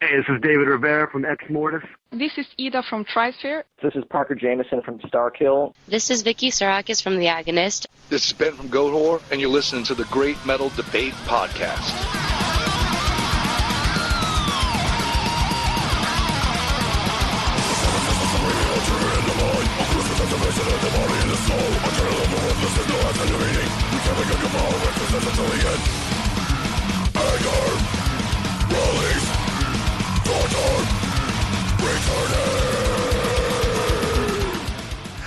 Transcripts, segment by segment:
Hey, this is David Rivera from Ex Mortis. This is Ida from Trisphere. This is Parker Jameson from Starkill. This is Vicky Sarakis from The Agonist. This is Ben from Goat Whore, and you're listening to the Great Metal Debate Podcast.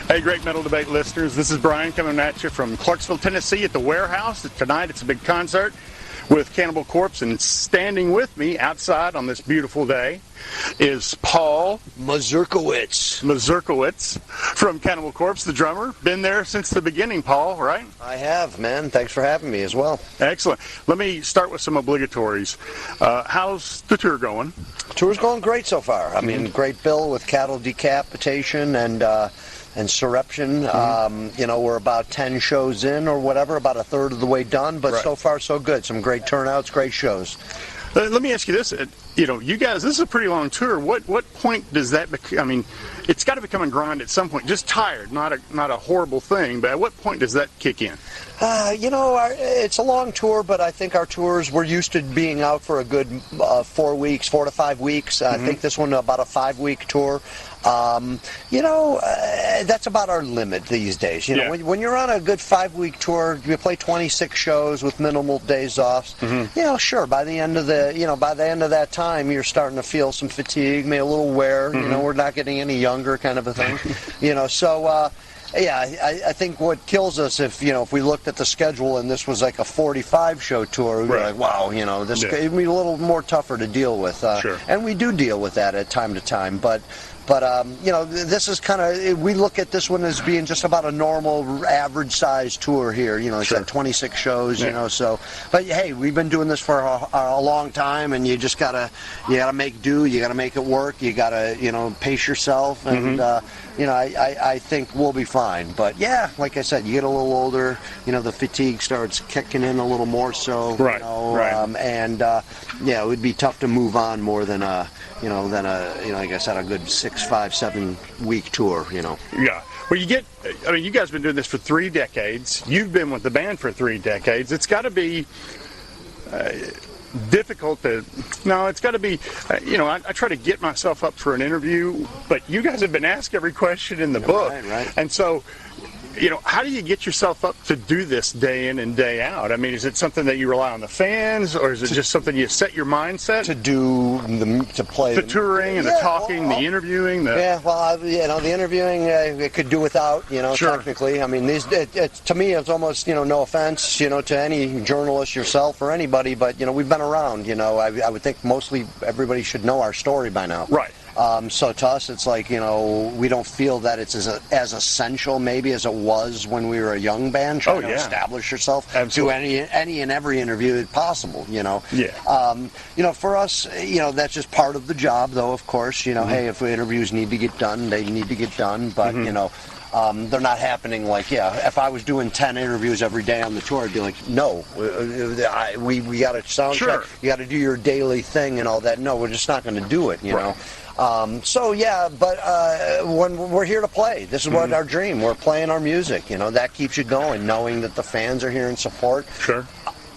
Hey, Great Metal Debate listeners, this is Brian coming at you from Clarksville, Tennessee at the Warehouse. Tonight it's a big concert with Cannibal Corpse, and standing with me outside on this beautiful day is Paul Mazurkiewicz from Cannibal Corpse, the drummer. Been there since the beginning, Paul, right? I have, man. Thanks for having me as well. Sorry. Let me start with some obligatories. How's the tour going? Tour's going great so far. I mean, great bill with Cattle Decapitation and Soreption. We're about 10 shows in or whatever, about a third of the way done, but so far so good. Some great turnouts, great shows. Let me ask you this. You guys, this is a pretty long tour. What point does that become? I mean, it's got to become a grind at some point. Just tired, not a horrible thing, but at what point does that kick in? It's a long tour, but I think our tours, we're used to being out for a good 4 to 5 weeks. I think this one about a 5-week tour. That's about our limit these days. When you're on a good 5-week tour, you play 26 shows with minimal days off. Sure, by the end of that time, you're starting to feel some fatigue, maybe a little wear. We're not getting any younger, kind of a thing. I think what kills us if we looked at the schedule and this was like a 45-show tour, we'd be like, wow, this would be a little more tougher to deal with. And we do deal with that at time to time, but this is kind of, we look at this one as being just about a normal, average-sized tour here. It's at 26 shows, But hey, we've been doing this for a long time, and you just gotta make do. You gotta make it work. You gotta, pace yourself, and I think we'll be fine. But yeah, like I said, you get a little older, the fatigue starts kicking in a little more so. It would be tough to move on more than like I said, a good 6, 5, 7 week tour, Yeah. Well, you guys have been doing this for 3 decades. You've been with the band for 3 decades. It's got to be difficult it's got to be, I try to get myself up for an interview, but you guys have been asked every question in the book. Right. And so, how do you get yourself up to do this day in and day out? I mean, is it something that you rely on the fans, or is it just something you set your mindset to play the touring and the talking, the interviewing? The interviewing it could do without, technically. I mean, to me, it's almost, no offense, to any journalist, yourself, or anybody, but we've been around. I would think mostly everybody should know our story by now. Right. So to us, it's like, we don't feel that it's as essential maybe as it was when we were a young band trying to establish yourself. Absolutely. Do any and every interview possible, For us, that's just part of the job, though, of course. Hey, if interviews need to get done, they need to get done, but, they're not happening like, if I was doing 10 interviews every day on the tour, I'd be like, no, we got to sound check, you got to do your daily thing and all that. No, we're just not going to do it, know. But when we're here to play, this is what our dream. We're playing our music, that keeps you going, knowing that the fans are here in support. Sure.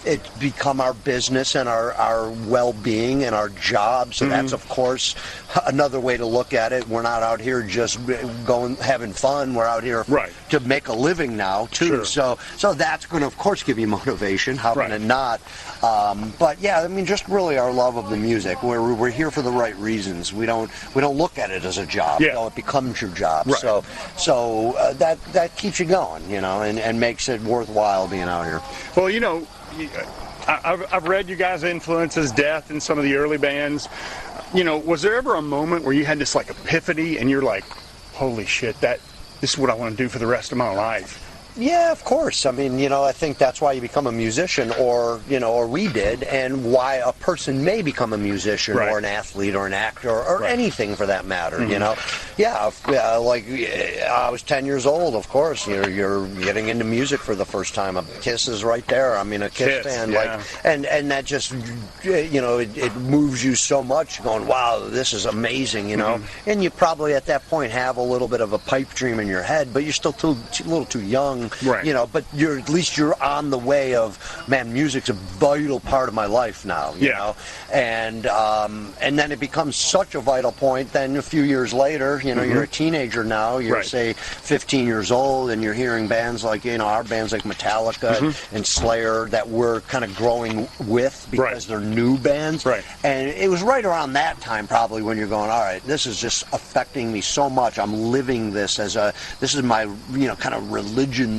It's become our business and our well-being and our job, so that's, of course, another way to look at it. We're not out here just having fun. We're out here to make a living now, too. So that's going to, of course, give you motivation. How can it not? But yeah, I mean, just really our love of the music. We're here for the right reasons. We don't look at it as a job. It becomes your job. Right. So that keeps you going, and makes it worthwhile being out here. Well, I've read you guys' influences, Death, and some of the early bands. Was there ever a moment where you had this like epiphany and you're like, holy shit, this is what I want to do for the rest of my life? Yeah, of course. I mean, I think that's why you become a musician, or we did, and why a person may become a musician or an athlete or an actor or anything for that matter, Yeah, like I was 10 years old, of course. You're getting into music for the first time. A Kiss is right there. I mean, a Kiss fan, and that just, it moves you so much, going, wow, this is amazing, And you probably at that point have a little bit of a pipe dream in your head, but you're still a little too young. Right. But at least you're on the way of, man, music's a vital part of my life now, you know, and then it becomes such a vital point. Then a few years later, you're a teenager now. You're say 15 years old, and you're hearing bands like our bands like Metallica and Slayer that we're kind of growing with because they're new bands. Right. And it was right around that time probably when you're going, all right, this is just affecting me so much. I'm living this this is my kind of religion.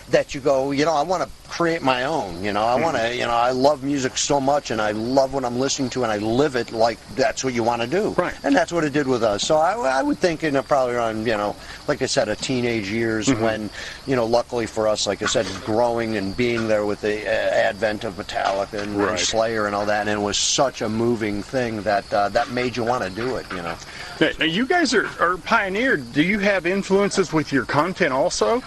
That you go, I want to create my own, I want to, I love music so much, and I love what I'm listening to, and I live it like that's what you want to do. Right. And that's what it did with us. So I would think, probably around, like I said, a teenage years when, luckily for us, like I said, growing and being there with the advent of Metallica and Slayer and all that, and it was such a moving thing that made you want to do it, Now, you guys are pioneered. Do you have influences with your content also?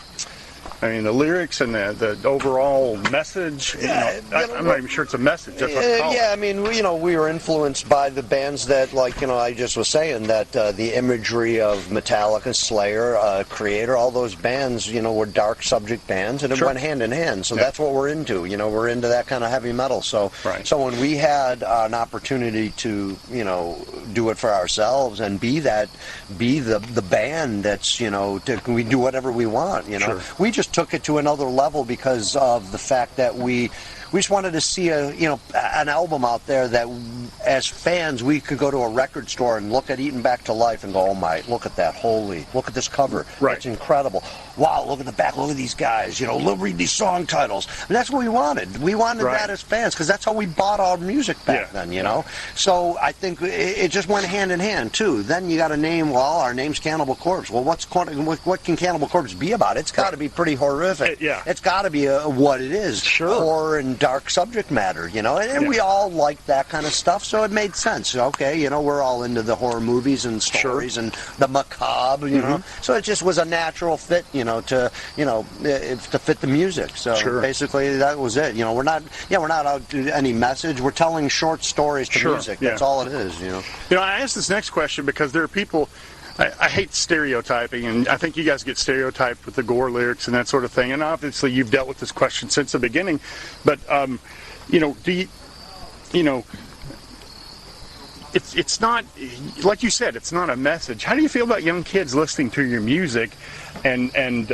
I mean, the lyrics and the overall message, I'm not even sure it's a message. That's what it's called. Yeah, I mean, we were influenced by the bands that, like, I just was saying, that the imagery of Metallica, Slayer, Creator, all those bands, were dark subject bands, and it went hand in hand. So that's what we're into. We're into that kind of heavy metal. So so when we had an opportunity to, do it for ourselves and be the band that's, we do whatever we want, We just took it to another level because of the fact that we just wanted to see an album out there that, as fans, we could go to a record store and look at Eaten Back to Life and go, oh my, look at that, look at this cover, it's incredible. Wow, look at the back, look at these guys, read these song titles. And that's what we wanted. We wanted that as fans, because that's how we bought our music back then, So I think it just went hand in hand too. Then you got a name. Well, our name's Cannibal Corpse. Well, what can Cannibal Corpse be about? It's got to be pretty horrific. It's got to be what it is. Horror and dark subject matter, and we all like that kind of stuff, so it made sense. Okay, we're all into the horror movies and stories and the macabre, so it just was a natural fit, to fit the music. So basically that was it. We're not out to any message. We're telling short stories to music. That's all it is. I asked this next question because there are people. I hate stereotyping, and I think you guys get stereotyped with the gore lyrics and that sort of thing. And obviously, you've dealt with this question since the beginning. But it's not, like you said, it's not a message. How do you feel about young kids listening to your music? And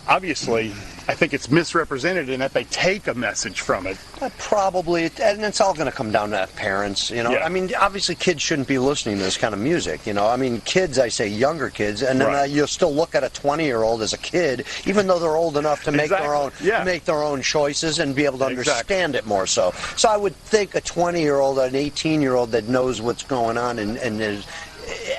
obviously, I think it's misrepresented in that they take a message from it. Probably, and it's all going to come down to parents, I mean, obviously kids shouldn't be listening to this kind of music, I mean, kids, I say younger kids, and then you'll still look at a 20-year-old as a kid, even though they're old enough to make their own choices and be able to understand it more so. So I would think a 20-year-old, an 18-year-old that knows what's going on and is,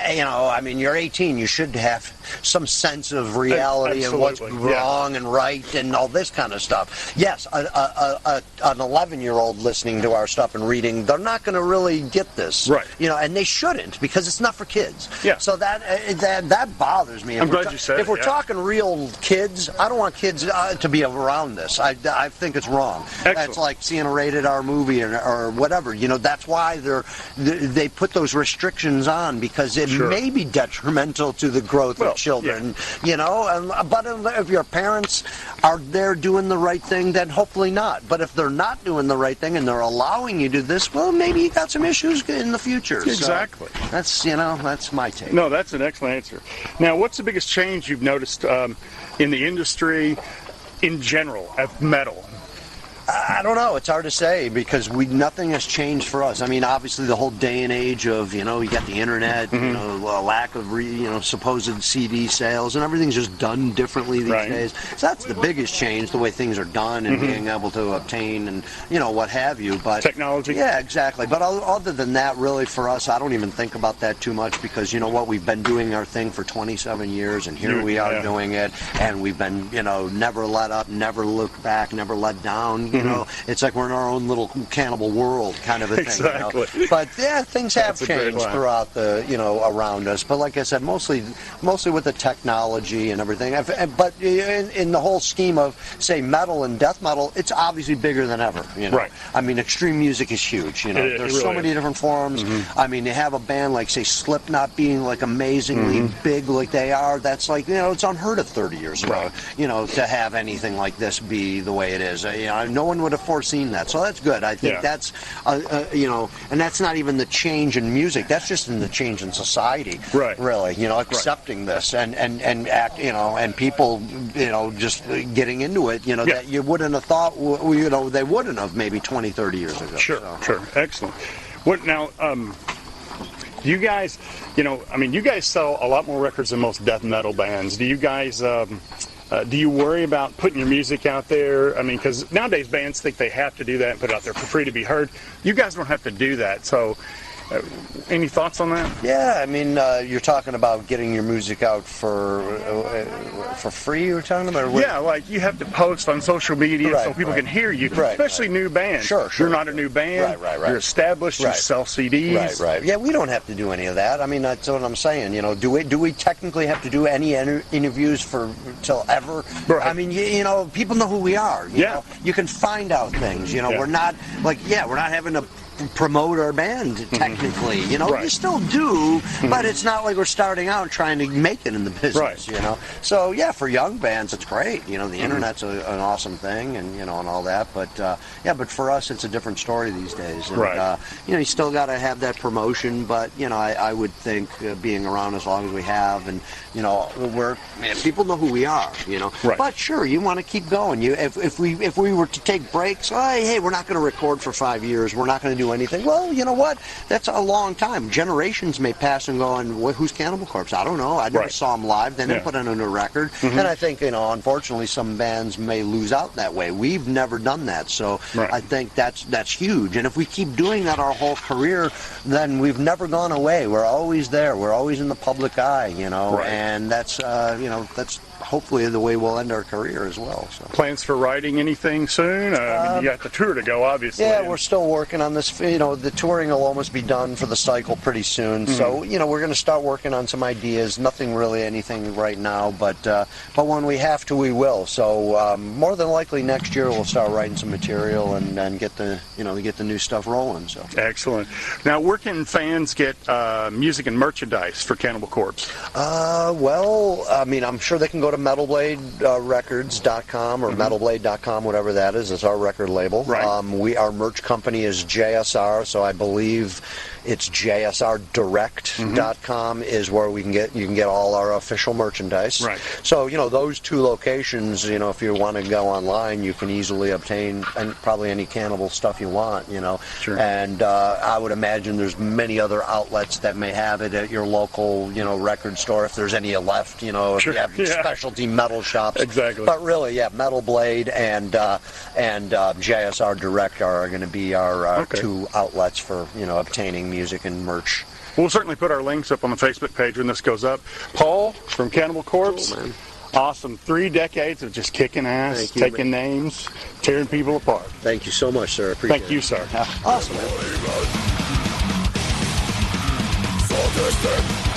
I mean, you're 18, you should have some sense of reality and what's wrong and right and all this kind of stuff. Yes, an 11-year-old listening to our stuff and reading, they're not going to really get this. Right. And they shouldn't, because it's not for kids. Yeah. So that bothers me. I'm glad you said it. If we're talking real kids, I don't want kids to be around this. I think it's wrong. Excellent. That's like seeing a rated R movie or whatever. That's why they put those restrictions on, because it may be detrimental to the growth of children, but if your parents are there doing the right thing, then hopefully not. But if they're not doing the right thing and they're allowing you to do this, well, maybe you got some issues in the future. Exactly. So that's my take. No, that's an excellent answer. Now, what's the biggest change you've noticed in the industry in general of metal? I don't know. It's hard to say because nothing has changed for us. I mean, obviously the whole day and age of, you got the internet, a lack of, supposed CD sales, and everything's just done differently these days. So that's the biggest change, the way things are done and being able to obtain and, what have you. But technology? Yeah, exactly. But other than that, really, for us, I don't even think about that too much because, we've been doing our thing for 27 years, and here we are doing it, and we've been, never let up, never look back, never let down. It's like we're in our own little cannibal world kind of a thing. Exactly. But yeah, things have changed throughout the, around us. But like I said, mostly with the technology and everything. But in the whole scheme of, say, metal and death metal, it's obviously bigger than ever. Right. I mean, extreme music is huge. There's so many different forms. I mean, you have a band like, say, Slipknot being like amazingly big like they are. That's like, it's unheard of 30 years ago. To have anything like this be the way it is. No one would have foreseen that. So that's good. I think that's, and that's not even the change in music. That's just in the change in society. Right. Really, accepting this and act, and people, just getting into it, that you wouldn't have thought, they wouldn't have maybe 20, 30 years ago. Sure. Excellent. What now, you guys, you guys sell a lot more records than most death metal bands. Do you guys, do you worry about putting your music out there? I mean, because nowadays bands think they have to do that and put it out there for free to be heard. You guys don't have to do that. So, any thoughts on that? Yeah, I mean, you're talking about getting your music out for free. You're talking about? Yeah, like you have to post on social media so people can hear you, especially new bands. Sure. You're not a new band. Right. You're established. You sell CDs. Right. Yeah, we don't have to do any of that. I mean, that's what I'm saying. Do we technically have to do any interviews till ever? Right. I mean, people know who we are. You know? You can find out things. We're not we're not having to promote our band technically, you still do, but it's not like we're starting out trying to make it in the business, So yeah, for young bands it's great, the internet's an awesome thing, and and all that, but but for us it's a different story these days, and you still got to have that promotion, but I would think being around as long as we have, and people know who we are, but sure, you want to keep going. If we were to take breaks, hey, we're not going to record for 5 years, we're not going to do anything. Well, you know what? That's a long time. Generations may pass and go, and who's Cannibal Corpse? I don't know. I never saw them live. They didn't put it on a record. And I think, unfortunately, some bands may lose out that way. We've never done that, so I think that's huge. And if we keep doing that our whole career, then we've never gone away. We're always there. We're always in the public eye, and that's, that's hopefully the way we'll end our career as well. So. Plans for writing anything soon? You got the tour to go, obviously. Yeah, we're still working on this. The touring will almost be done for the cycle pretty soon. So, we're going to start working on some ideas. Nothing really, anything right now, but when we have to, we will. So, more than likely next year we'll start writing some material and get the, get the new stuff rolling. So. Excellent. Now, where can fans get music and merchandise for Cannibal Corpse? Well, I mean, I'm sure they can go to metalbladerecords.com or metalblade.com, whatever that is. It's our record label. Right. Our merch company is JSR, so I believe it's jsrdirect.com is where you can get all our official merchandise. Right. So, those two locations, if you want to go online, you can easily obtain probably any Cannibal stuff you want, Sure. And I would imagine there's many other outlets that may have it at your local, record store, if there's any left, if you have specialty metal shops. Exactly. But really, Metal Blade and JSR Direct are going to be our two outlets for, obtaining music and merch. We'll certainly put our links up on the Facebook page when this goes up. Paul from Cannibal Corpse. Cool, man. Awesome. 3 decades of just kicking ass, taking names, tearing people apart. Thank you so much, sir. Appreciate it. Thank you, sir. Awesome, man.